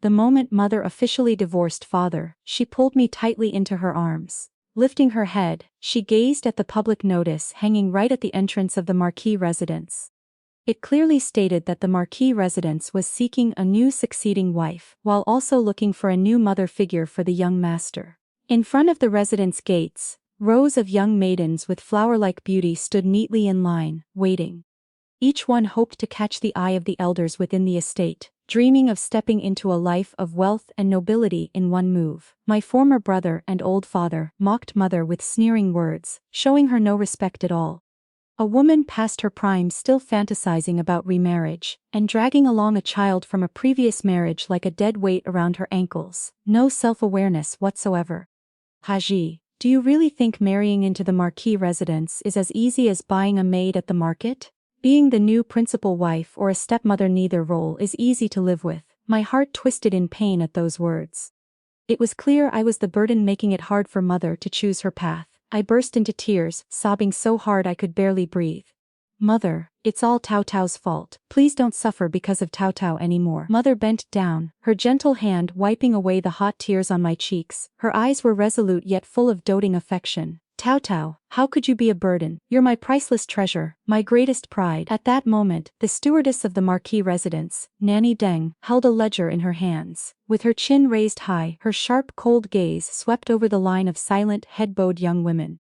The moment mother officially divorced father, she pulled me tightly into her arms. Lifting her head, she gazed at the public notice hanging right at the entrance of the marquis residence. It clearly stated that the marquis residence was seeking a new succeeding wife, while also looking for a new mother figure for the young master. In front of the residence gates, rows of young maidens with flower-like beauty stood neatly in line, waiting. Each one hoped to catch the eye of the elders within the estate, dreaming of stepping into a life of wealth and nobility in one move. My former brother and old father mocked mother with sneering words, showing her no respect at all. A woman past her prime still fantasizing about remarriage, and dragging along a child from a previous marriage like a dead weight around her ankles. No self-awareness whatsoever. Haji, do you really think marrying into the marquis residence is as easy as buying a maid at the market? Being the new principal wife or a stepmother, neither role is easy to live with. My heart twisted in pain at those words. It was clear I was the burden, making it hard for mother to choose her path. I burst into tears, sobbing so hard I could barely breathe. Mother, it's all Tao Tao's fault. Please don't suffer because of Tao Tao anymore. Mother bent down, her gentle hand wiping away the hot tears on my cheeks. Her eyes were resolute yet full of doting affection. Tao Tao, how could you be a burden? You're my priceless treasure, my greatest pride. At that moment, the stewardess of the marquis residence, Nanny Deng, held a ledger in her hands. With her chin raised high, her sharp cold gaze swept over the line of silent, head-bowed young women.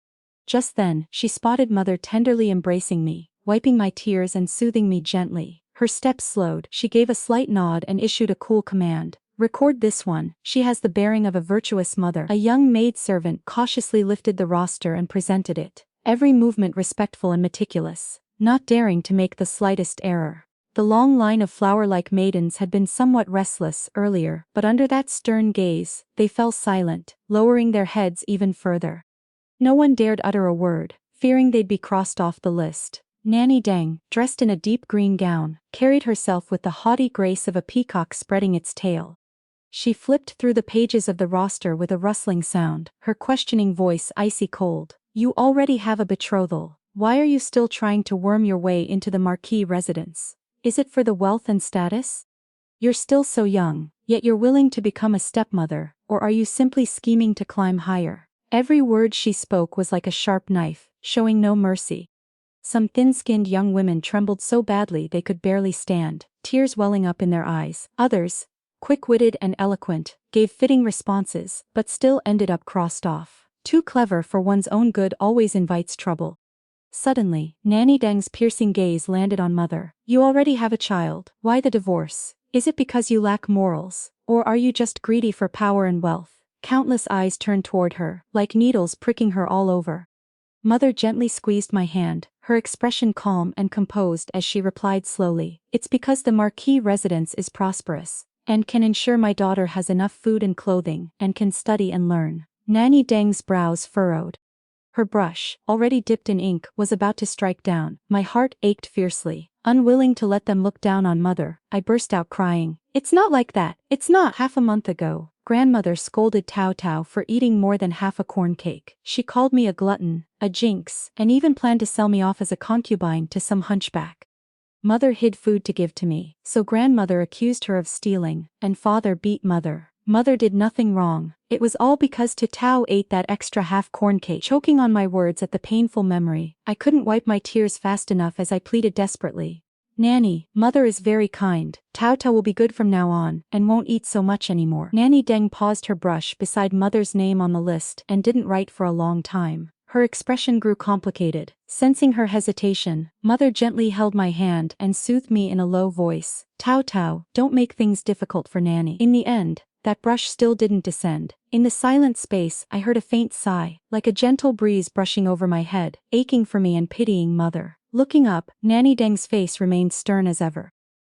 Just then, she spotted mother tenderly embracing me, wiping my tears and soothing me gently. Her steps slowed, she gave a slight nod and issued a cool command. Record this one. She has the bearing of a virtuous mother. A young maid-servant cautiously lifted the roster and presented it, every movement respectful and meticulous, not daring to make the slightest error. The long line of flower-like maidens had been somewhat restless earlier, but under that stern gaze, they fell silent, lowering their heads even further. No one dared utter a word, fearing they'd be crossed off the list. Nanny Deng, dressed in a deep green gown, carried herself with the haughty grace of a peacock spreading its tail. She flipped through the pages of the roster with a rustling sound, her questioning voice icy cold. You already have a betrothal. Why are you still trying to worm your way into the marquis residence? Is it for the wealth and status? You're still so young, yet you're willing to become a stepmother, or are you simply scheming to climb higher? Every word she spoke was like a sharp knife, showing no mercy. Some thin-skinned young women trembled so badly they could barely stand, tears welling up in their eyes. Others, quick-witted and eloquent, gave fitting responses, but still ended up crossed off. Too clever for one's own good always invites trouble. Suddenly, Nanny Deng's piercing gaze landed on mother. You already have a child. Why the divorce? Is it because you lack morals, or are you just greedy for power and wealth? Countless eyes turned toward her, like needles pricking her all over. Mother gently squeezed my hand, her expression calm and composed as she replied slowly, it's because the marquis residence is prosperous, and can ensure my daughter has enough food and clothing, and can study and learn. Nanny Deng's brows furrowed. Her brush, already dipped in ink, was about to strike down. My heart ached fiercely. Unwilling to let them look down on mother, I burst out crying. It's not like that, it's not. Half a month ago, grandmother scolded Tao Tao for eating more than half a corn cake. She called me a glutton, a jinx, and even planned to sell me off as a concubine to some hunchback. Mother hid food to give to me, so grandmother accused her of stealing, and father beat mother. Mother did nothing wrong. It was all because Tao ate that extra half corn cake. Choking on my words at the painful memory, I couldn't wipe my tears fast enough as I pleaded desperately. Nanny, mother is very kind. Tao Tao will be good from now on, and won't eat so much anymore. Nanny Deng paused her brush beside mother's name on the list and didn't write for a long time. Her expression grew complicated. Sensing her hesitation, mother gently held my hand and soothed me in a low voice. Tao Tao, don't make things difficult for Nanny. In the end, that brush still didn't descend. In the silent space, I heard a faint sigh, like a gentle breeze brushing over my head, aching for me and pitying mother. Looking up, Nanny Deng's face remained stern as ever.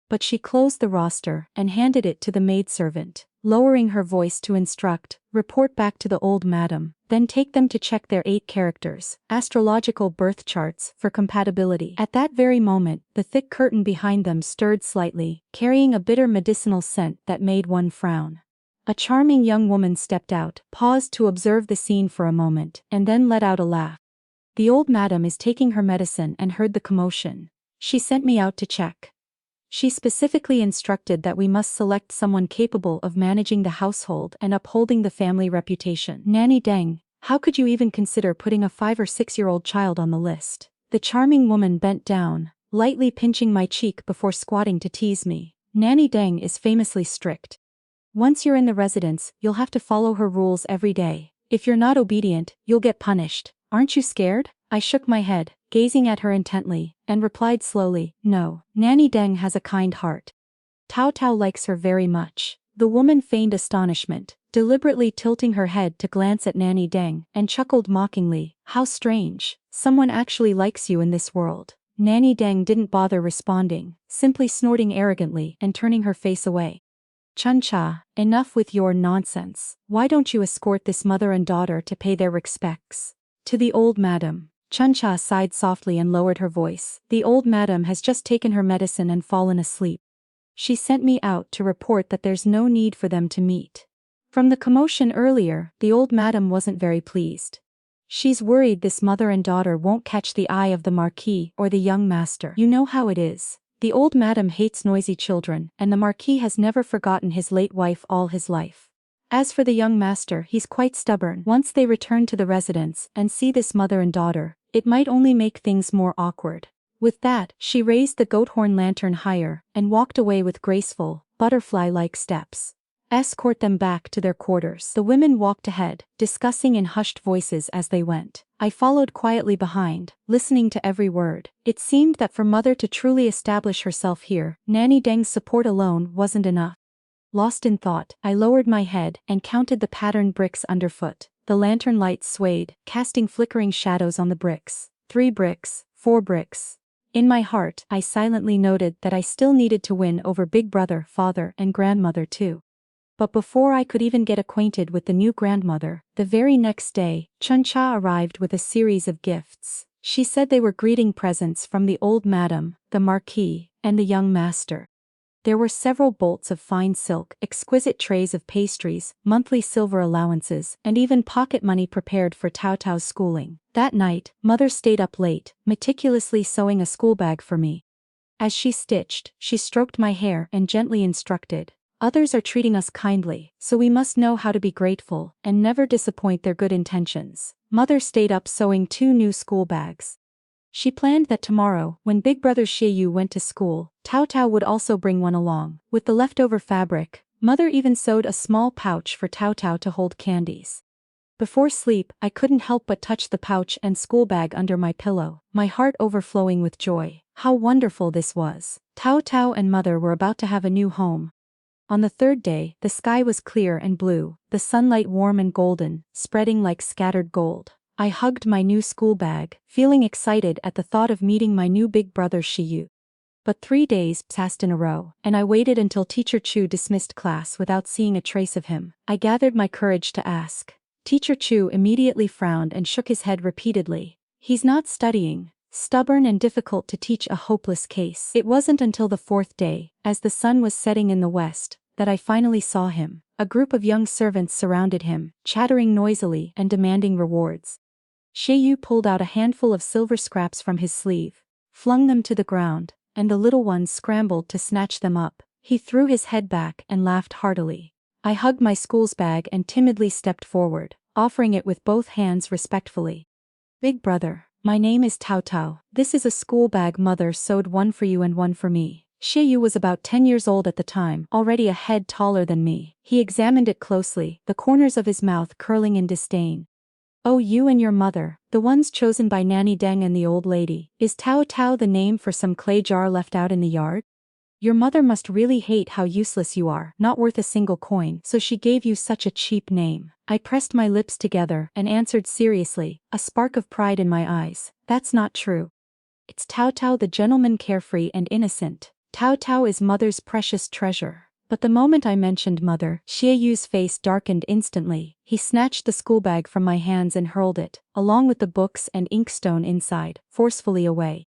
But she closed the roster and handed it to the maidservant, lowering her voice to instruct, report back to the old madam, then take them to check their 8 characters, astrological birth charts, for compatibility. At that very moment, the thick curtain behind them stirred slightly, carrying a bitter medicinal scent that made one frown. A charming young woman stepped out, paused to observe the scene for a moment, and then let out a laugh. The old madam is taking her medicine and heard the commotion. She sent me out to check. She specifically instructed that we must select someone capable of managing the household and upholding the family reputation. Nanny Deng, how could you even consider putting a 5 or 6-year-old child on the list? The charming woman bent down, lightly pinching my cheek before squatting to tease me. Nanny Deng is famously strict. Once you're in the residence, you'll have to follow her rules every day. If you're not obedient, you'll get punished. Aren't you scared? I shook my head, gazing at her intently, and replied slowly, no. Nanny Deng has a kind heart. Tao Tao likes her very much. The woman feigned astonishment, deliberately tilting her head to glance at Nanny Deng, and chuckled mockingly. How strange. Someone actually likes you in this world. Nanny Deng didn't bother responding, simply snorting arrogantly and turning her face away. Chuncha, enough with your nonsense. Why don't you escort this mother and daughter to pay their respects? To the old madam. Chuncha sighed softly and lowered her voice. The old madam has just taken her medicine and fallen asleep. She sent me out to report that there's no need for them to meet. From the commotion earlier, the old madam wasn't very pleased. She's worried this mother and daughter won't catch the eye of the marquis or the young master. You know how it is. The old madam hates noisy children, and the marquis has never forgotten his late wife all his life. As for the young master, he's quite stubborn. Once they return to the residence and see this mother and daughter, it might only make things more awkward. With that, she raised the goat horn lantern higher and walked away with graceful, butterfly-like steps. Escort them back to their quarters. The women walked ahead, discussing in hushed voices as they went. I followed quietly behind, listening to every word. It seemed that for mother to truly establish herself here, Nanny Deng's support alone wasn't enough. Lost in thought, I lowered my head and counted the patterned bricks underfoot. The lantern light swayed, casting flickering shadows on the bricks. 3 bricks, 4 bricks. In my heart, I silently noted that I still needed to win over big brother, father, and grandmother too. But before I could even get acquainted with the new grandmother, the very next day, Chuncha arrived with a series of gifts. She said they were greeting presents from the old madam, the marquis, and the young master. There were several bolts of fine silk, exquisite trays of pastries, monthly silver allowances, and even pocket money prepared for Tao Tao's schooling. That night, mother stayed up late, meticulously sewing a school bag for me. As she stitched, she stroked my hair and gently instructed, "Others are treating us kindly, so we must know how to be grateful and never disappoint their good intentions." Mother stayed up sewing 2 new school bags. She planned that tomorrow, when big brother Shiu went to school, Tao Tao would also bring one along. With the leftover fabric, mother even sewed a small pouch for Tao Tao to hold candies. Before sleep, I couldn't help but touch the pouch and school bag under my pillow, my heart overflowing with joy. How wonderful this was. Tao Tao and mother were about to have a new home. On the 3rd day, the sky was clear and blue, the sunlight warm and golden, spreading like scattered gold. I hugged my new school bag, feeling excited at the thought of meeting my new big brother Shiu. But 3 days passed in a row, and I waited until Teacher Chu dismissed class without seeing a trace of him. I gathered my courage to ask. Teacher Chu immediately frowned and shook his head repeatedly. He's not studying. Stubborn and difficult to teach, a hopeless case. It wasn't until the 4th day, as the sun was setting in the west, that I finally saw him. A group of young servants surrounded him, chattering noisily and demanding rewards. Shiu pulled out a handful of silver scraps from his sleeve, flung them to the ground, and the little ones scrambled to snatch them up. He threw his head back and laughed heartily. I hugged my school's bag and timidly stepped forward, offering it with both hands respectfully. "Big brother, my name is Tao Tao. This is a school bag mother sewed, one for you and one for me." Shiu was about 10 years old at the time, already a head taller than me. He examined it closely, the corners of his mouth curling in disdain. "Oh, you and your mother, the ones chosen by Nanny Deng and the old lady. Is Tao Tao the name for some clay jar left out in the yard? Your mother must really hate how useless you are, not worth a single coin, so she gave you such a cheap name." I pressed my lips together and answered seriously, a spark of pride in my eyes. "That's not true. It's Tao Tao, the gentleman, carefree and innocent. Tao Tao is mother's precious treasure." But the moment I mentioned mother, Shiu's face darkened instantly. He snatched the school bag from my hands and hurled it, along with the books and inkstone inside, forcefully away.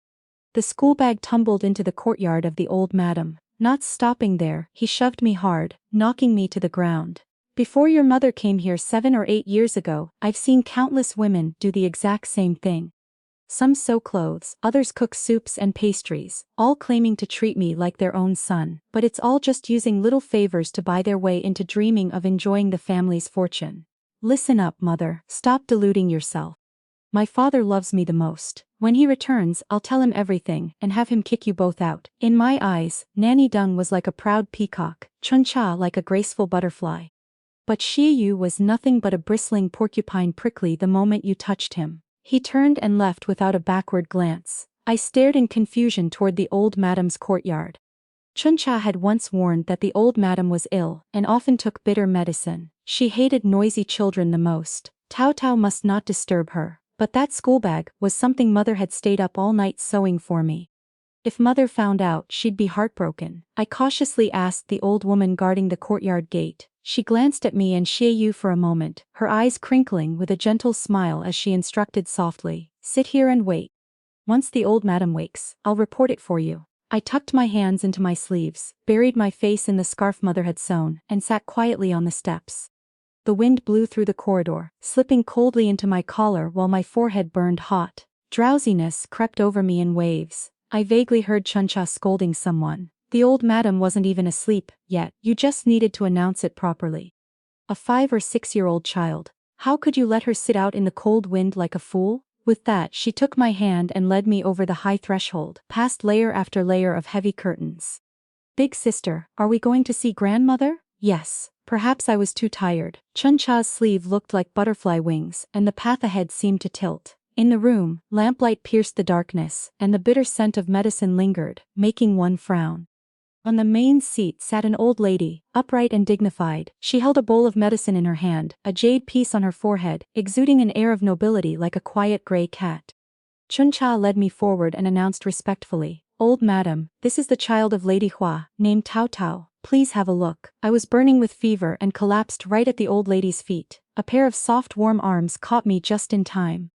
The school bag tumbled into the courtyard of the old madam. Not stopping there, he shoved me hard, knocking me to the ground. "Before your mother came here 7 or 8 years ago, I've seen countless women do the exact same thing. Some sew clothes, others cook soups and pastries, all claiming to treat me like their own son, but it's all just using little favors to buy their way into dreaming of enjoying the family's fortune. Listen up, mother, stop deluding yourself. My father loves me the most. When he returns, I'll tell him everything and have him kick you both out. In my eyes, Nanny Deng was like a proud peacock, Chuncha like a graceful butterfly. But Shiu was nothing but a bristling porcupine, prickly the moment you touched him. He turned and left without a backward glance. I stared in confusion toward the old madam's courtyard. Chuncha had once warned that the old madam was ill and often took bitter medicine. She hated noisy children the most. Tao must not disturb her. But that schoolbag was something mother had stayed up all night sewing for me. If mother found out, she'd be heartbroken. I cautiously asked the old woman guarding the courtyard gate. She glanced at me and Shiu for a moment, her eyes crinkling with a gentle smile as she instructed softly, "Sit here and wait. Once the old madam wakes, I'll report it for you." I tucked my hands into my sleeves, buried my face in the scarf mother had sewn, and sat quietly on the steps. The wind blew through the corridor, slipping coldly into my collar while my forehead burned hot. Drowsiness crept over me in waves. I vaguely heard Chuncha scolding someone. The old madam wasn't even asleep yet, you just needed to announce it properly. A 5 or 6-year-old child. How could you let her sit out in the cold wind like a fool? With that, she took my hand and led me over the high threshold, past layer after layer of heavy curtains. Big sister, are we going to see grandmother? Yes. Perhaps I was too tired. Chuncha's sleeve looked like butterfly wings, and the path ahead seemed to tilt. In the room, lamplight pierced the darkness, and the bitter scent of medicine lingered, making one frown. On the main seat sat an old lady, upright and dignified. She held a bowl of medicine in her hand, a jade piece on her forehead, exuding an air of nobility like a quiet gray cat. Chuncha led me forward and announced respectfully, "Old madam, this is the child of Lady Hua, named Tao. Please have a look." I was burning with fever and collapsed right at the old lady's feet. A pair of soft warm arms caught me just in time.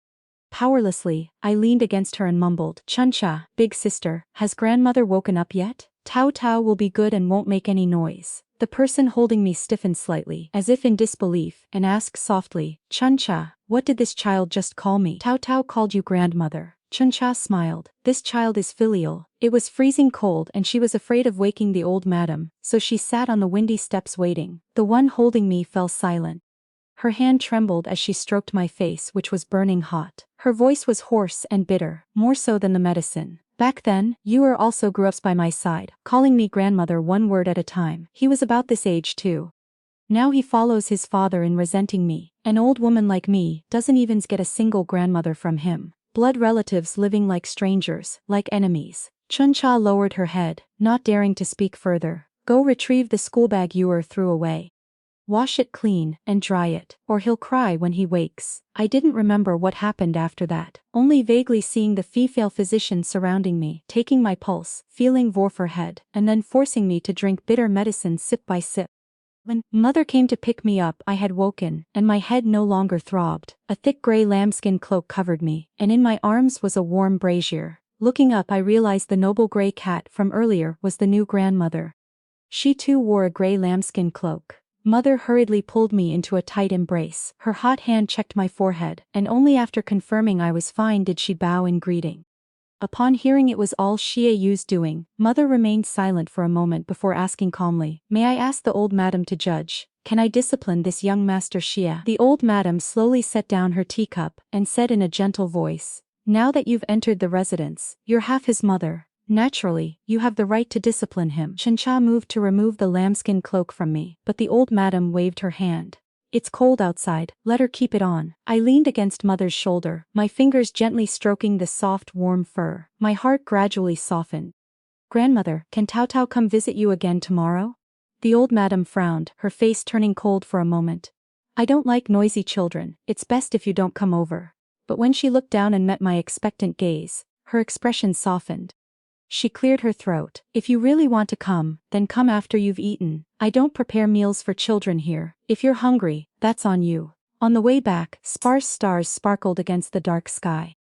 Powerlessly, I leaned against her and mumbled, "Chuncha, big sister, has grandmother woken up yet? Tao will be good and won't make any noise." The person holding me stiffened slightly, as if in disbelief, and asked softly, "Chuncha, what did this child just call me?" Tao called you grandmother." Chuncha smiled. This child is filial. It was freezing cold and she was afraid of waking the old madam, so she sat on the windy steps waiting. The one holding me fell silent. Her hand trembled as she stroked my face, which was burning hot. Her voice was hoarse and bitter, more so than the medicine. "Back then, Heir also grew up by my side, calling me grandmother one word at a time. He was about this age too. Now he follows his father in resenting me. An old woman like me doesn't even get a single grandmother from him. Blood relatives living like strangers, like enemies." Chuncha lowered her head, not daring to speak further. "Go retrieve the schoolbag Heir threw away. Wash it clean and dry it, or he'll cry when he wakes." I didn't remember what happened after that, only vaguely seeing the female physician surrounding me, taking my pulse, feeling for her head, and then forcing me to drink bitter medicine sip by sip. When mother came to pick me up, I had woken, and my head no longer throbbed. A thick gray lambskin cloak covered me, and in my arms was a warm brazier. Looking up, I realized the noble gray cat from earlier was the new grandmother. She too wore a gray lambskin cloak. Mother hurriedly pulled me into a tight embrace. Her hot hand checked my forehead, and only after confirming I was fine did she bow in greeting. Upon hearing it was all Shiu's doing, mother remained silent for a moment before asking calmly, "May I ask the old madam to judge? Can I discipline this young master Shiu?" The old madam slowly set down her teacup and said in a gentle voice, "Now that you've entered the residence, you're half his mother. Naturally, you have the right to discipline him." Chuncha moved to remove the lambskin cloak from me, but the old madam waved her hand. "It's cold outside, let her keep it on." I leaned against mother's shoulder, my fingers gently stroking the soft warm fur. My heart gradually softened. "Grandmother, can Tao come visit you again tomorrow?" The old madam frowned, her face turning cold for a moment. "I don't like noisy children, it's best if you don't come over." But when she looked down and met my expectant gaze, her expression softened. She cleared her throat. "If you really want to come, then come after you've eaten. I don't prepare meals for children here. If you're hungry, that's on you." On the way back, sparse stars sparkled against the dark sky.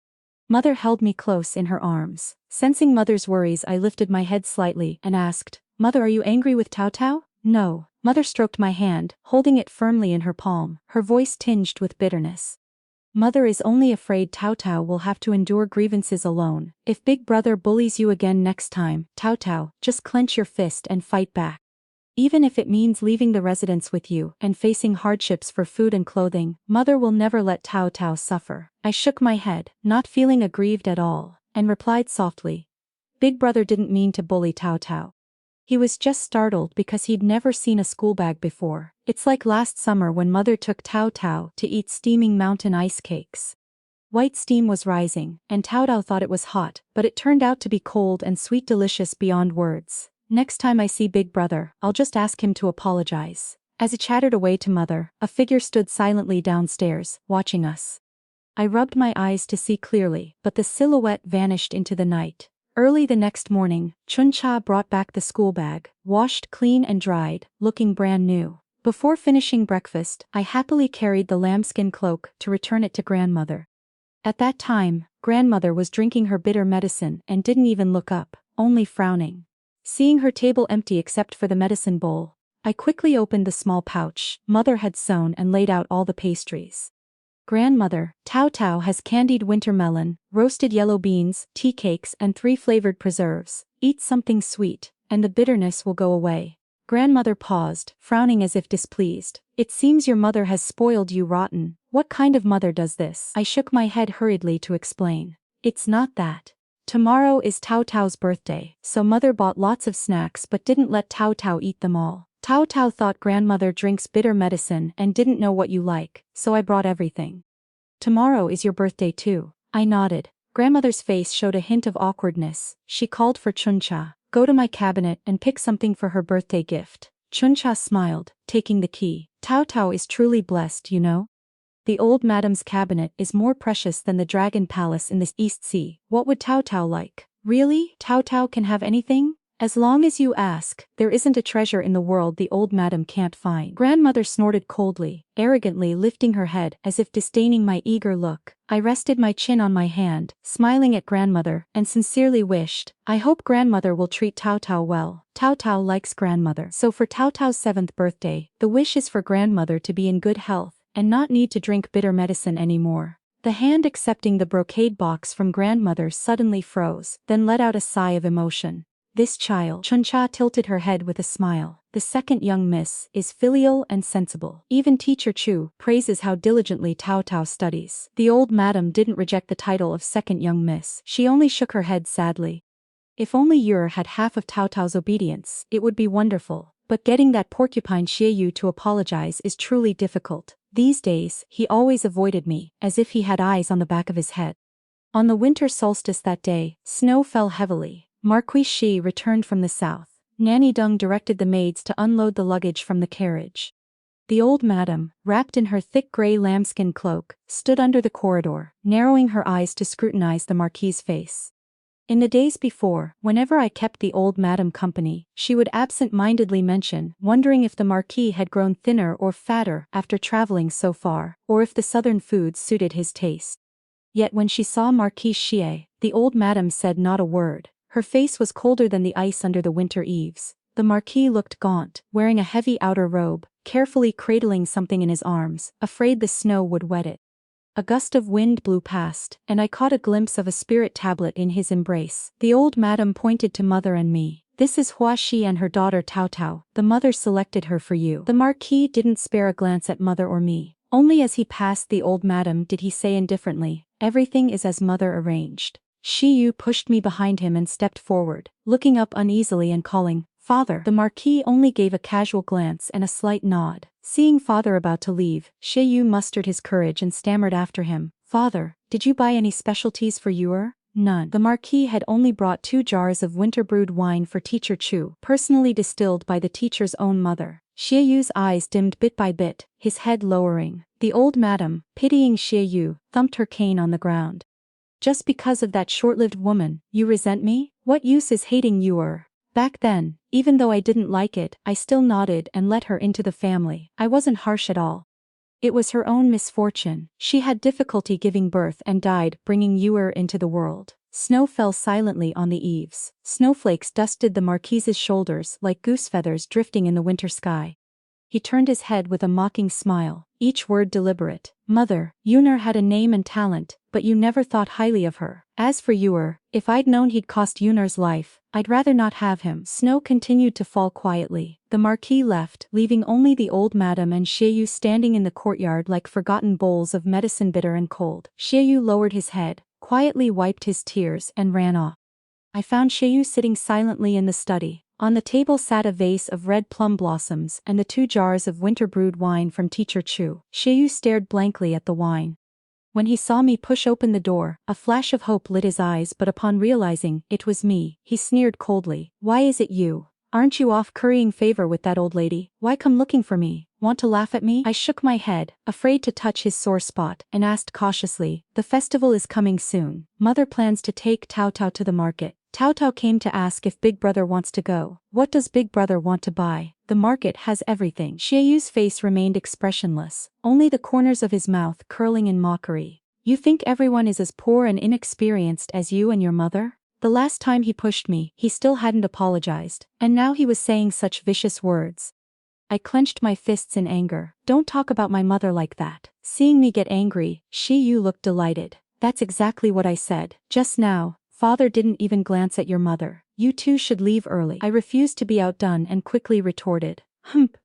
Mother held me close in her arms. Sensing mother's worries, I lifted my head slightly and asked, "Mother, are you angry with Tao?" "No." Mother stroked my hand, holding it firmly in her palm, her voice tinged with bitterness. Mother is only afraid Tao Tao will have to endure grievances alone. If Big Brother bullies you again next time, Tao Tao, just clench your fist and fight back. Even if it means leaving the residence with you and facing hardships for food and clothing, Mother will never let Tao Tao suffer. I shook my head, not feeling aggrieved at all, and replied softly. Big Brother didn't mean to bully Tao Tao. He was just startled because he'd never seen a school bag before. It's like last summer when Mother took Tao Tao to eat steaming mountain ice cakes. White steam was rising, and Tao Tao thought it was hot, but it turned out to be cold and sweet, delicious beyond words. Next time I see Big Brother, I'll just ask him to apologize. As he chattered away to Mother, a figure stood silently downstairs, watching us. I rubbed my eyes to see clearly, but the silhouette vanished into the night. Early the next morning, Chuncha brought back the school bag, washed clean and dried, looking brand new. Before finishing breakfast, I happily carried the lambskin cloak to return it to Grandmother. At that time, Grandmother was drinking her bitter medicine and didn't even look up, only frowning. Seeing her table empty except for the medicine bowl, I quickly opened the small pouch Mother had sewn and laid out all the pastries. Grandmother, Tao Tao has candied winter melon, roasted yellow beans, tea cakes and 3 flavored preserves. Eat something sweet, and the bitterness will go away. Grandmother paused, frowning as if displeased. It seems your mother has spoiled you rotten. What kind of mother does this? I shook my head hurriedly to explain. It's not that. Tomorrow is Tao Tao's birthday, so Mother bought lots of snacks but didn't let Tao Tao eat them all. Tao Tao thought Grandmother drinks bitter medicine and didn't know what you like, so I brought everything. Tomorrow is your birthday too. I nodded. Grandmother's face showed a hint of awkwardness. She called for Chuncha. Go to my cabinet and pick something for her birthday gift. Chuncha smiled, taking the key. Tao Tao is truly blessed, you know. The old madam's cabinet is more precious than the dragon palace in the East Sea. What would Tao Tao like? Really? Tao Tao can have anything? As long as you ask, there isn't a treasure in the world the old madam can't find. Grandmother snorted coldly, arrogantly lifting her head as if disdaining my eager look. I rested my chin on my hand, smiling at Grandmother, and sincerely wished, I hope Grandmother will treat Tao Tao well. Tao Tao likes Grandmother. So for Tao Tao's 7th birthday, the wish is for Grandmother to be in good health and not need to drink bitter medicine anymore. The hand accepting the brocade box from Grandmother suddenly froze, then let out a sigh of emotion. This child, Chuncha tilted her head with a smile. The second young miss is filial and sensible. Even Teacher Chu praises how diligently Tao Tao studies. The old madam didn't reject the title of second young miss. She only shook her head sadly. If only Heir had half of Tao Tao's obedience, it would be wonderful. But getting that porcupine Shiu to apologize is truly difficult. These days, he always avoided me, as if he had eyes on the back of his head. On the winter solstice that day, snow fell heavily. Marquis Shiu returned from the south. Nanny Deng directed the maids to unload the luggage from the carriage. The old madam, wrapped in her thick gray lambskin cloak, stood under the corridor, narrowing her eyes to scrutinize the marquis's face. In the days before, whenever I kept the old madam company, she would absent-mindedly mention, wondering if the marquis had grown thinner or fatter after traveling so far, or if the southern foods suited his taste. Yet when she saw Marquis Shiu, the old madam said not a word. Her face was colder than the ice under the winter eaves. The marquis looked gaunt, wearing a heavy outer robe, carefully cradling something in his arms, afraid the snow would wet it. A gust of wind blew past, and I caught a glimpse of a spirit tablet in his embrace. The old madam pointed to Mother and me. This is Hua Shi and her daughter Tao Tao. The mother selected her for you. The marquis didn't spare a glance at Mother or me. Only as he passed the old madam did he say indifferently, everything is as Mother arranged. Shiu pushed me behind him and stepped forward, looking up uneasily and calling, Father. The marquis only gave a casual glance and a slight nod. Seeing Father about to leave, Shiu mustered his courage and stammered after him, Father, did you buy any specialties for Heir? None. The marquis had only brought 2 jars of winter-brewed wine for Teacher Chu, personally distilled by the teacher's own mother. Shiu's eyes dimmed bit by bit, his head lowering. The old madam, pitying Shiu, thumped her cane on the ground. Just because of that short-lived woman, you resent me? What use is hating Heir? Back then, even though I didn't like it, I still nodded and let her into the family. I wasn't harsh at all. It was her own misfortune. She had difficulty giving birth and died, bringing Heir into the world. Snow fell silently on the eaves. Snowflakes dusted the marquis's shoulders like goose feathers drifting in the winter sky. He turned his head with a mocking smile. each word deliberate. Mother, Yunner had a name and talent, but you never thought highly of her. As for Ewer, if I'd known he'd cost Yunner's life, I'd rather not have him. Snow continued to fall quietly. The marquis left, leaving only the old madam and Shiu standing in the courtyard like forgotten bowls of medicine bitter and cold. Shiu lowered his head, quietly wiped his tears and ran off. I found Shiu sitting silently in the study. On the table sat a vase of red plum blossoms and the 2 jars of winter-brewed wine from Teacher Chu. Shiu stared blankly at the wine. When he saw me push open the door, a flash of hope lit his eyes, but upon realizing it was me, he sneered coldly. Why is it you? Aren't you off currying favor with that old lady? Why come looking for me? Want to laugh at me? I shook my head, afraid to touch his sore spot, and asked cautiously, the festival is coming soon. Mother plans to take Tao Tao to the market. Tao Tao came to ask if Big Brother wants to go. What does Big Brother want to buy? The market has everything. Shiu's face remained expressionless, only the corners of his mouth curling in mockery. You think everyone is as poor and inexperienced as you and your mother? The last time he pushed me, he still hadn't apologized, and now he was saying such vicious words. I clenched my fists in anger. Don't talk about my mother like that. Seeing me get angry, Shiu looked delighted. That's exactly what I said. Just now, Father didn't even glance at your mother. You two should leave early. I refused to be outdone and quickly retorted.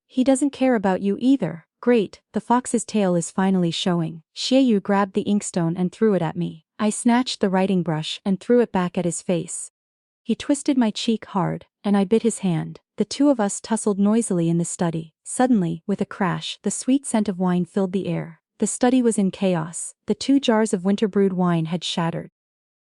He doesn't care about you either. Great, the fox's tail is finally showing. Shiu grabbed the inkstone and threw it at me. I snatched the writing brush and threw it back at his face. He twisted my cheek hard, and I bit his hand. The 2 of us tussled noisily in the study. Suddenly, with a crash, the sweet scent of wine filled the air. The study was in chaos. The 2 jars of winter-brewed wine had shattered.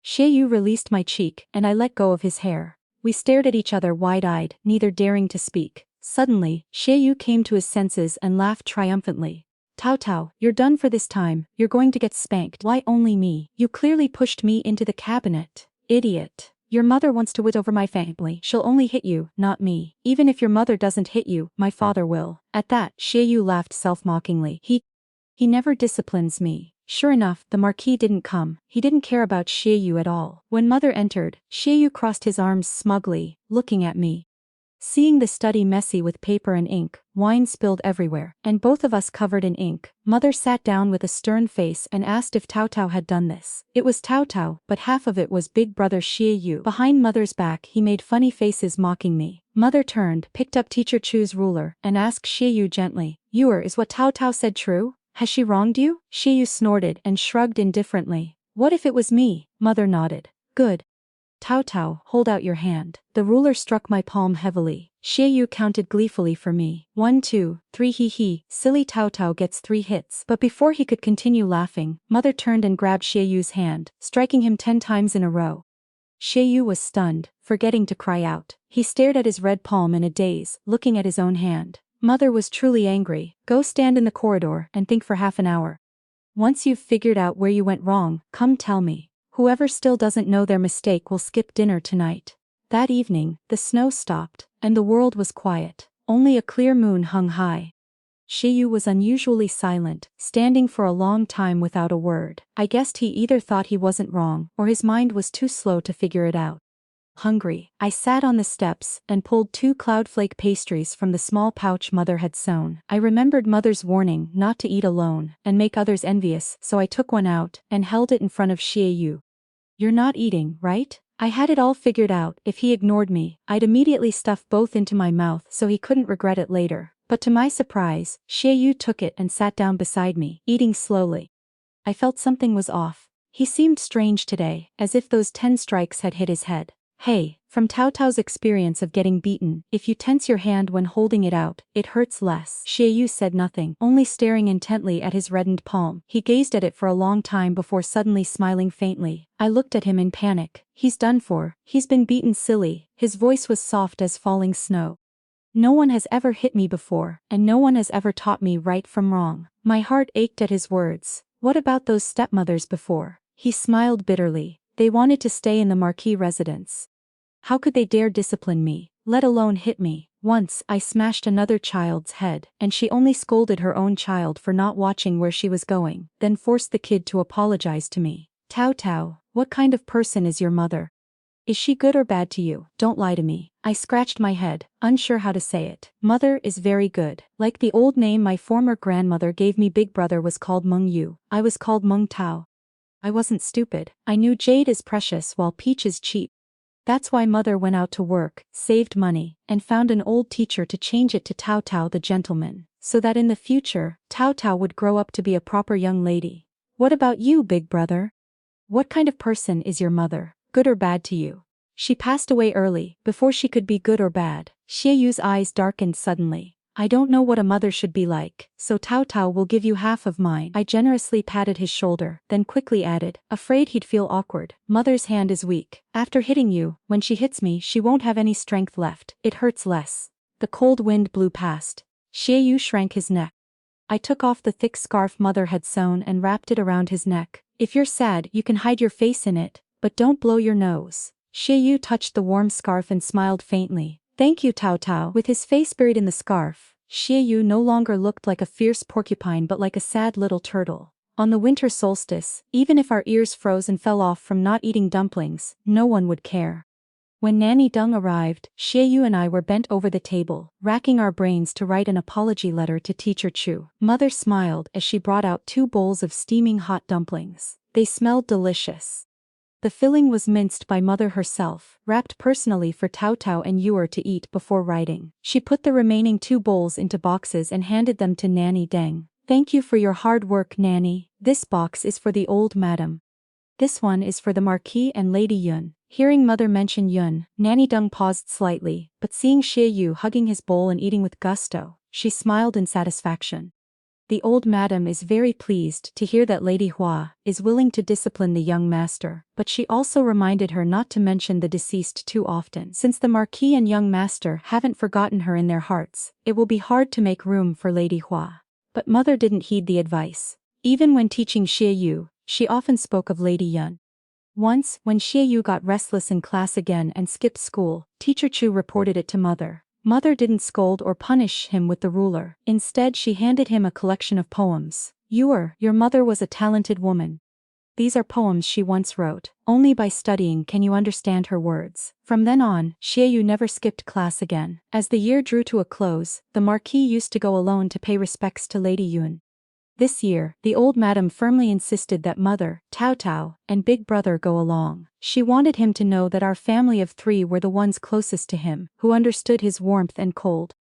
Shiu released my cheek, and I let go of his hair. We stared at each other wide-eyed, neither daring to speak. Suddenly, Shiu came to his senses and laughed triumphantly. Tao Tao, you're done for this time. You're going to get spanked. Why only me? You clearly pushed me into the cabinet. Idiot. Your mother wants to wit over my family. She'll only hit you, not me. Even if your mother doesn't hit you, my father will. At that, Shiu laughed self-mockingly. He never disciplines me. Sure enough, the marquis didn't come. He didn't care about Shiu at all. When mother entered, Shiu crossed his arms smugly, looking at me. Seeing the study messy with paper and ink, wine spilled everywhere, and both of us covered in ink, mother sat down with a stern face and asked if Tao Tao had done this. It was Tao Tao, but half of it was big brother Shiu. Behind mother's back he made funny faces mocking me. Mother turned, picked up Teacher Chu's ruler, and asked Shiu gently, Ewer, is what Tao Tao said true? Has she wronged you? Shiu snorted and shrugged indifferently. What if it was me? Mother nodded. Good. Tao Tao, hold out your hand. The ruler struck my palm heavily. Shiu counted gleefully for me. 1, 2, 3 he. Silly Tao Tao gets 3 hits. But before he could continue laughing, mother turned and grabbed Shiu's hand, striking him 10 times in a row. Shiu was stunned, forgetting to cry out. He stared at his red palm in a daze, looking at his own hand. Mother was truly angry. Go stand in the corridor and think for half an hour. Once you've figured out where you went wrong, come tell me. Whoever still doesn't know their mistake will skip dinner tonight. That evening, the snow stopped, and the world was quiet. Only a clear moon hung high. Shiu was unusually silent, standing for a long time without a word. I guessed he either thought he wasn't wrong, or his mind was too slow to figure it out. Hungry, I sat on the steps and pulled 2 cloudflake pastries from the small pouch mother had sewn. I remembered mother's warning not to eat alone and make others envious, so I took one out and held it in front of Shiu. You're not eating, right? I had it all figured out. If he ignored me, I'd immediately stuff both into my mouth so he couldn't regret it later. But to my surprise, Shiu took it and sat down beside me, eating slowly. I felt something was off. He seemed strange today, as if those 10 strikes had hit his head. Hey, from Tao Tao's experience of getting beaten, if you tense your hand when holding it out, it hurts less. Shiu said nothing, only staring intently at his reddened palm. He gazed at it for a long time before suddenly smiling faintly. I looked at him in panic. He's done for. He's been beaten silly. His voice was soft as falling snow. No one has ever hit me before, and no one has ever taught me right from wrong. My heart ached at his words. What about those stepmothers before? He smiled bitterly. They wanted to stay in the marquis residence. How could they dare discipline me, let alone hit me? Once I smashed another child's head, and she only scolded her own child for not watching where she was going, then forced the kid to apologize to me. Tao Tao, what kind of person is your mother? Is she good or bad to you? Don't lie to me. I scratched my head, unsure how to say it. Mother is very good. Like the old name my former grandmother gave me, big brother was called Meng Yu. I was called Meng Tao. I wasn't stupid. I knew jade is precious while peach is cheap. That's why mother went out to work, saved money, and found an old teacher to change it to Tao Tao the gentleman, so that in the future, Tao Tao would grow up to be a proper young lady. What about you, big brother? What kind of person is your mother, good or bad to you? She passed away early, before she could be good or bad. Shiu's eyes darkened suddenly. I don't know what a mother should be like, so Tao Tao will give you half of mine. I generously patted his shoulder, then quickly added, afraid he'd feel awkward. Mother's hand is weak. After hitting you, when she hits me she won't have any strength left. It hurts less. The cold wind blew past. Shiu shrank his neck. I took off the thick scarf mother had sewn and wrapped it around his neck. If you're sad you can hide your face in it, but don't blow your nose. Shiu touched the warm scarf and smiled faintly. Thank you, Tao Tao. With his face buried in the scarf, Shiu no longer looked like a fierce porcupine but like a sad little turtle. On the winter solstice, even if our ears froze and fell off from not eating dumplings, no one would care. When Nanny Deng arrived, Shiu and I were bent over the table, racking our brains to write an apology letter to Teacher Chu. Mother smiled as she brought out 2 bowls of steaming hot dumplings. They smelled delicious. The filling was minced by mother herself, wrapped personally for Tao Tao and Heir to eat before writing. She put the remaining 2 bowls into boxes and handed them to Nanny Deng. Thank you for your hard work, Nanny. This box is for the old madam. This one is for the Marquis and Lady Yun. Hearing mother mention Yun, Nanny Deng paused slightly, but seeing Shiu hugging his bowl and eating with gusto, she smiled in satisfaction. The old madam is very pleased to hear that Lady Hua is willing to discipline the young master, but she also reminded her not to mention the deceased too often. Since the Marquis and young master haven't forgotten her in their hearts, it will be hard to make room for Lady Hua. But mother didn't heed the advice. Even when teaching Shiu, she often spoke of Lady Yun. Once, when Shiu got restless in class again and skipped school, Teacher Chu reported it to mother. Mother didn't scold or punish him with the ruler. Instead she handed him a collection of poems. Your mother was a talented woman. These are poems she once wrote. Only by studying can you understand her words. From then on, Shiu never skipped class again. As the year drew to a close, the Marquis used to go alone to pay respects to Lady Yun. This year, the old madam firmly insisted that mother, Tao Tao, and big brother go along. She wanted him to know that our family of 3 were the ones closest to him, who understood his warmth and cold.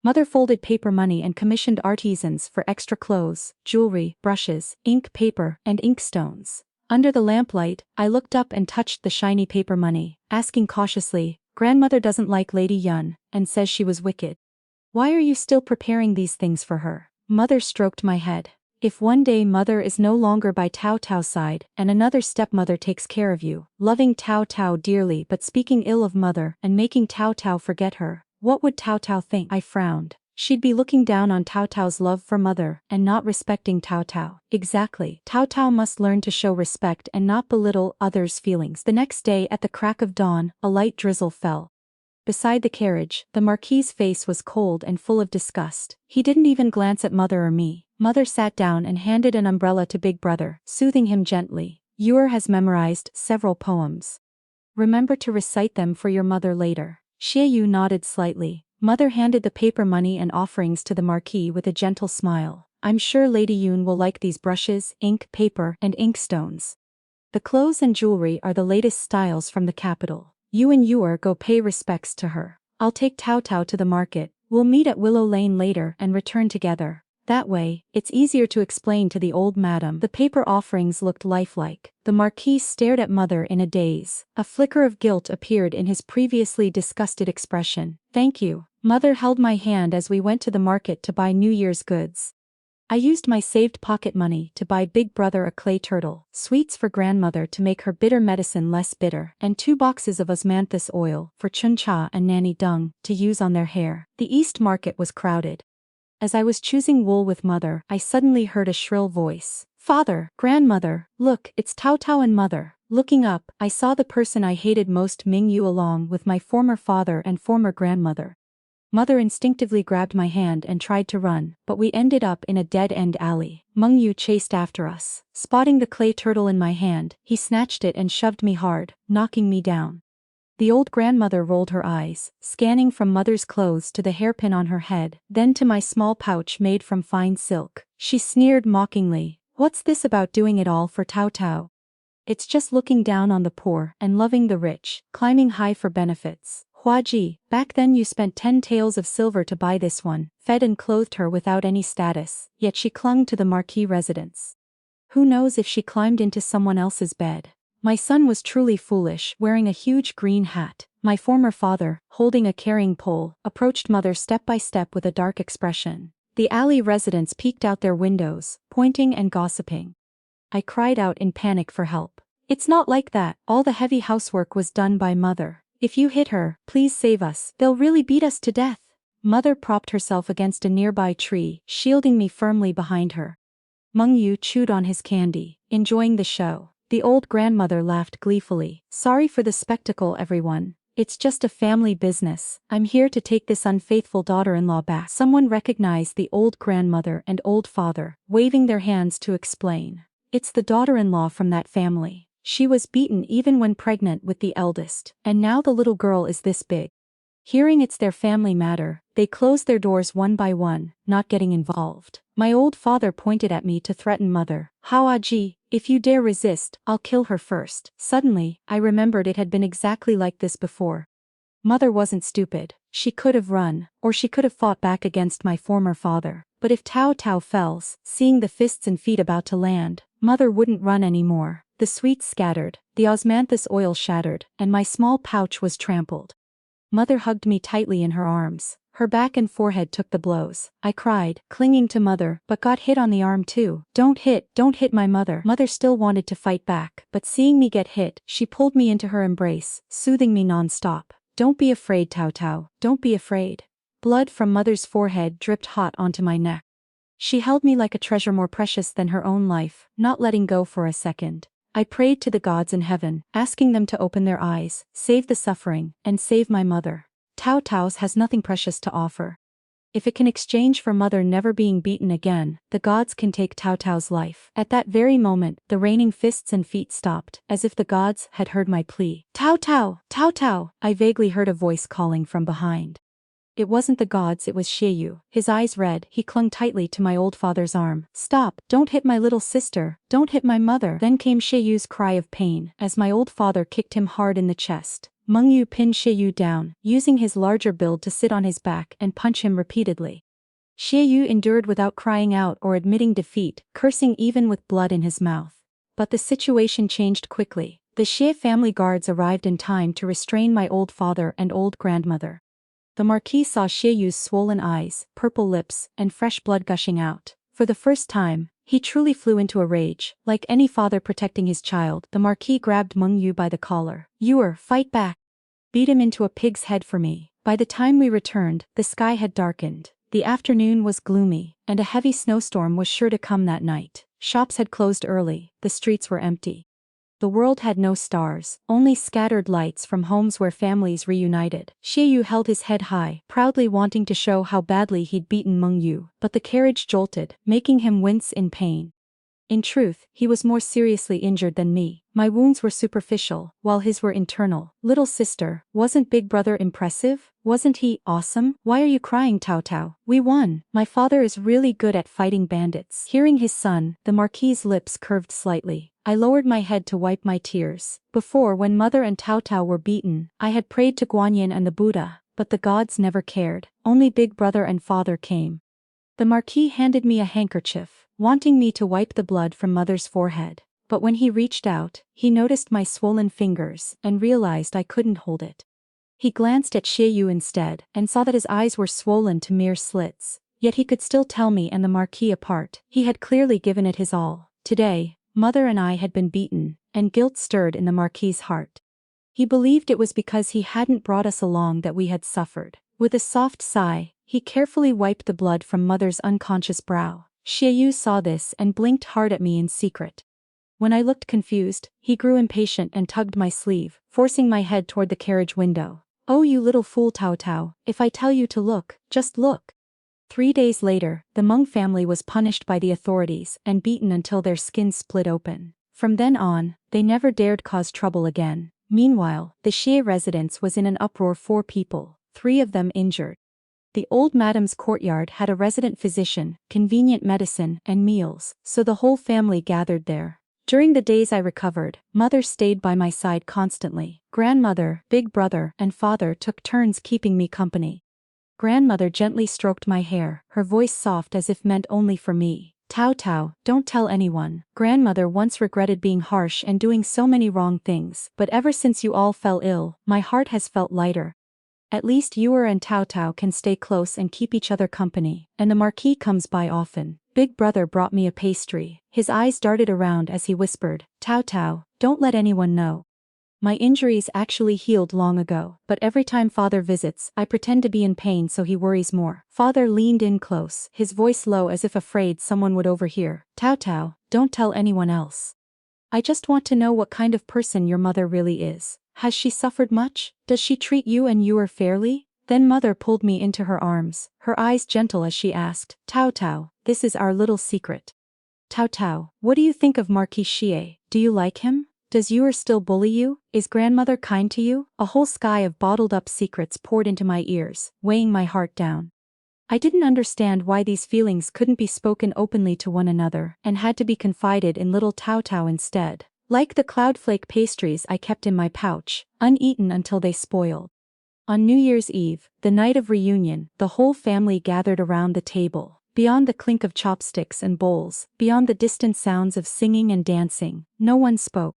Mother folded paper money and commissioned artisans for extra clothes, jewelry, brushes, ink, paper, and inkstones. Under the lamplight, I looked up and touched the shiny paper money, asking cautiously, Grandmother doesn't like Lady Yun, and says she was wicked. Why are you still preparing these things for her? Mother stroked my head. If one day mother is no longer by Tao Tao's side, and another stepmother takes care of you, loving Tao Tao dearly but speaking ill of mother and making Tao Tao forget her, what would Tao Tao think? I frowned. She'd be looking down on Tao Tao's love for mother and not respecting Tao Tao. Exactly. Tao Tao must learn to show respect and not belittle others' feelings. The next day at the crack of dawn, a light drizzle fell. Beside the carriage, the Marquis's face was cold and full of disgust. He didn't even glance at mother or me. Mother sat down and handed an umbrella to big brother, soothing him gently. Heir has memorized several poems. Remember to recite them for your mother later. Shiu nodded slightly. Mother handed the paper money and offerings to the Marquis with a gentle smile. I'm sure Lady Yun will like these brushes, ink, paper, and inkstones. The clothes and jewelry are the latest styles from the capital. You and Heir go pay respects to her. I'll take Tao Tao to the market. We'll meet at Willow Lane later and return together. That way, it's easier to explain to the old madam. The paper offerings looked lifelike. The Marquis stared at mother in a daze. A flicker of guilt appeared in his previously disgusted expression. Thank you. Mother held my hand as we went to the market to buy New Year's goods. I used my saved pocket money to buy big brother a clay turtle, sweets for grandmother to make her bitter medicine less bitter, and 2 boxes of osmanthus oil for Chuncha and Nanny Deng to use on their hair. The East Market was crowded. As I was choosing wool with mother, I suddenly heard a shrill voice. Father, grandmother, look, it's Tao Tao and mother. Looking up, I saw the person I hated most, Ming Yu, along with my former father and former grandmother. Mother instinctively grabbed my hand and tried to run, but we ended up in a dead-end alley. Meng Yu chased after us. Spotting the clay turtle in my hand, he snatched it and shoved me hard, knocking me down. The old grandmother rolled her eyes, scanning from mother's clothes to the hairpin on her head, then to my small pouch made from fine silk. She sneered mockingly, "What's this about doing it all for Tao Tao? It's just looking down on the poor and loving the rich, climbing high for benefits. Huaji, back then you spent 10 taels of silver to buy this one," fed and clothed her without any status, yet she clung to the marquis residence. Who knows if she climbed into someone else's bed? My son was truly foolish, wearing a huge green hat. My former father, holding a carrying pole, approached mother step by step with a dark expression. The alley residents peeked out their windows, pointing and gossiping. I cried out in panic for help. "It's not like that, all the heavy housework was done by mother. If you hit her, please save us, they'll really beat us to death." Mother propped herself against a nearby tree, shielding me firmly behind her. Meng Yu chewed on his candy, enjoying the show. The old grandmother laughed gleefully. "Sorry for the spectacle, everyone. It's just a family business. I'm here to take this unfaithful daughter-in-law back." Someone recognized the old grandmother and old father, waving their hands to explain. "It's the daughter-in-law from that family. She was beaten even when pregnant with the eldest, and now the little girl is this big." Hearing it's their family matter, they closed their doors one by one, not getting involved. My old father pointed at me to threaten mother. "Hawaji, if you dare resist, I'll kill her first." Suddenly, I remembered it had been exactly like this before. Mother wasn't stupid. She could have run, or she could have fought back against my former father. But if Tao Tao fells, seeing the fists and feet about to land, mother wouldn't run anymore. The sweets scattered, the osmanthus oil shattered, and my small pouch was trampled. Mother hugged me tightly in her arms. Her back and forehead took the blows. I cried, clinging to mother, but got hit on the arm too. Don't hit my mother." Mother still wanted to fight back, but seeing me get hit, she pulled me into her embrace, soothing me non-stop. "Don't be afraid, Tao Tao, don't be afraid." Blood from mother's forehead dripped hot onto my neck. She held me like a treasure more precious than her own life, not letting go for a second. I prayed to the gods in heaven, asking them to open their eyes, save the suffering, and save my mother. Tao Tao's has nothing precious to offer. If it can exchange for mother never being beaten again, the gods can take Tao Tao's life. At that very moment, the raining fists and feet stopped, as if the gods had heard my plea. "Tao Tao! Tao Tao!" I vaguely heard a voice calling from behind. It wasn't the gods, it was Shiu. His eyes red, he clung tightly to my old father's arm. "Stop, don't hit my little sister, don't hit my mother." Then came Shiyu's cry of pain, as my old father kicked him hard in the chest. Meng Yu pinned Shiu down, using his larger build to sit on his back and punch him repeatedly. Shiu endured without crying out or admitting defeat, cursing even with blood in his mouth. But the situation changed quickly. The Xie family guards arrived in time to restrain my old father and old grandmother. The marquis saw Shiyu's swollen eyes, purple lips, and fresh blood gushing out. For the first time, he truly flew into a rage. Like any father protecting his child, the marquis grabbed Meng Yu by the collar. "You're, fight back! Beat him into a pig's head for me." By the time we returned, the sky had darkened. The afternoon was gloomy, and a heavy snowstorm was sure to come that night. Shops had closed early, the streets were empty. The world had no stars, only scattered lights from homes where families reunited. Shiu held his head high, proudly wanting to show how badly he'd beaten Meng Yu, but the carriage jolted, making him wince in pain. In truth, he was more seriously injured than me. My wounds were superficial, while his were internal. "Little sister, wasn't Big Brother impressive? Wasn't he awesome? Why are you crying, Tao Tao? We won. My father is really good at fighting bandits." Hearing his son, the marquis's lips curved slightly. I lowered my head to wipe my tears. Before, when mother and Tao Tao were beaten, I had prayed to Guanyin and the Buddha, but the gods never cared. Only Big Brother and father came. The marquis handed me a handkerchief, wanting me to wipe the blood from mother's forehead. But when he reached out, he noticed my swollen fingers and realized I couldn't hold it. He glanced at Shiu instead and saw that his eyes were swollen to mere slits. Yet he could still tell me and the marquis apart. He had clearly given it his all. Today, mother and I had been beaten, and guilt stirred in the marquis's heart. He believed it was because he hadn't brought us along that we had suffered. With a soft sigh, he carefully wiped the blood from mother's unconscious brow. Shiu saw this and blinked hard at me in secret. When I looked confused, he grew impatient and tugged my sleeve, forcing my head toward the carriage window. "Oh, you little fool, Tao Tao, if I tell you to look, just look." 3 days later, the Meng family was punished by the authorities and beaten until their skins split open. From then on, they never dared cause trouble again. Meanwhile, the Shiu residence was in an uproar. 4 people, 3 of them injured. The old madam's courtyard had a resident physician, convenient medicine, and meals, so the whole family gathered there. During the days I recovered, mother stayed by my side constantly. Grandmother, big brother, and father took turns keeping me company. Grandmother gently stroked my hair, her voice soft as if meant only for me. Tao Tao, don't tell anyone. Grandmother once regretted being harsh and doing so many wrong things, but ever since you all fell ill, my heart has felt lighter. At least Heir and Tao Tao can stay close and keep each other company, and the marquis comes by often. Big brother brought me a pastry. His eyes darted around as he whispered, Tao Tao, don't let anyone know. My injuries actually healed long ago, but every time father visits, I pretend to be in pain so he worries more. Father leaned in close, his voice low as if afraid someone would overhear. Tao Tao, don't tell anyone else. I just want to know what kind of person your mother really is. Has she suffered much? Does she treat you and Heir fairly? Then mother pulled me into her arms, her eyes gentle as she asked, Tao Tao, this is our little secret. Tao Tao, what do you think of Marquis Shiu? Do you like him? Does Heir still bully you? Is grandmother kind to you? A whole sky of bottled up secrets poured into my ears, weighing my heart down. I didn't understand why these feelings couldn't be spoken openly to one another, and had to be confided in little Tao Tao instead. Like the cloudflake pastries I kept in my pouch, uneaten until they spoiled. On New Year's Eve, the night of reunion, the whole family gathered around the table. Beyond the clink of chopsticks and bowls, beyond the distant sounds of singing and dancing, no one spoke.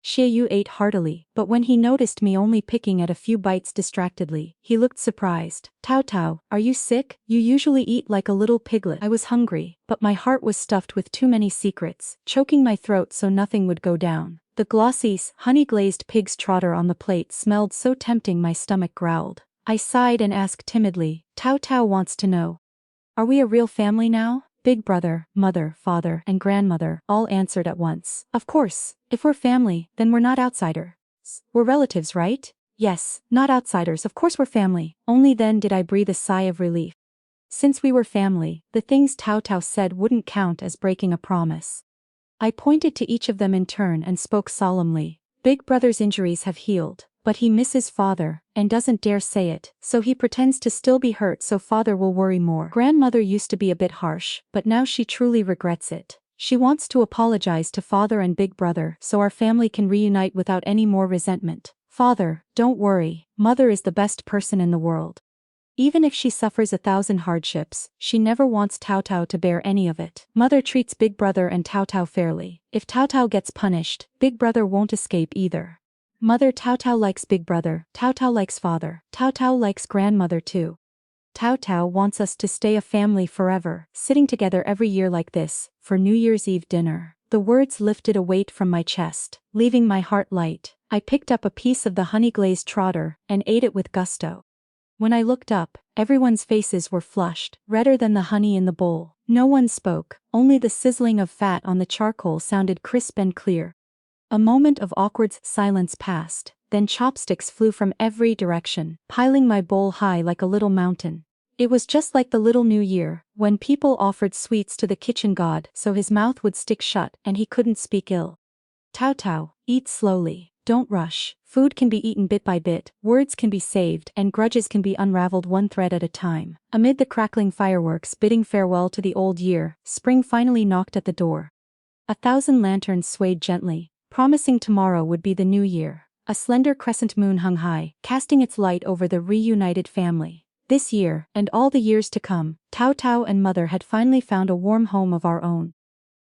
Shiu ate heartily, but when he noticed me only picking at a few bites distractedly, he looked surprised. Tao Tao, are you sick? You usually eat like a little piglet. I was hungry, but my heart was stuffed with too many secrets, choking my throat so nothing would go down. The glossy, honey-glazed pig's trotter on the plate smelled so tempting my stomach growled. I sighed and asked timidly, Tao Tao wants to know. Are we a real family now? Big brother, mother, father, and grandmother all answered at once. Of course, if we're family, then we're not outsiders. We're relatives, right? Yes, not outsiders, of course we're family. Only then did I breathe a sigh of relief. Since we were family, the things Tao Tao said wouldn't count as breaking a promise. I pointed to each of them in turn and spoke solemnly. Big brother's injuries have healed, but he misses father, and doesn't dare say it, so he pretends to still be hurt so father will worry more. Grandmother used to be a bit harsh, but now she truly regrets it. She wants to apologize to father and big brother so our family can reunite without any more resentment. Father, don't worry, mother is the best person in the world. Even if she suffers 1,000 hardships, she never wants Tao Tao to bear any of it. Mother treats big brother and Tao Tao fairly. If Tao Tao gets punished, big brother won't escape either. Mother Tao Tao likes big brother, Tao Tao likes father, Tao Tao likes grandmother too. Tao Tao wants us to stay a family forever, sitting together every year like this, for New Year's Eve dinner. The words lifted a weight from my chest, leaving my heart light. I picked up a piece of the honey-glazed trotter, and ate it with gusto. When I looked up, everyone's faces were flushed, redder than the honey in the bowl. No one spoke, only the sizzling of fat on the charcoal sounded crisp and clear. A moment of awkward silence passed, then chopsticks flew from every direction, piling my bowl high like a little mountain. It was just like the little New Year, when people offered sweets to the kitchen god so his mouth would stick shut and he couldn't speak ill. Tao Tao, eat slowly, don't rush. Food can be eaten bit by bit, words can be saved, and grudges can be unraveled one thread at a time. Amid the crackling fireworks bidding farewell to the old year, spring finally knocked at the door. 1,000 lanterns swayed gently, promising tomorrow would be the new year. A slender crescent moon hung high, casting its light over the reunited family. This year, and all the years to come, Tao Tao and mother had finally found a warm home of our own.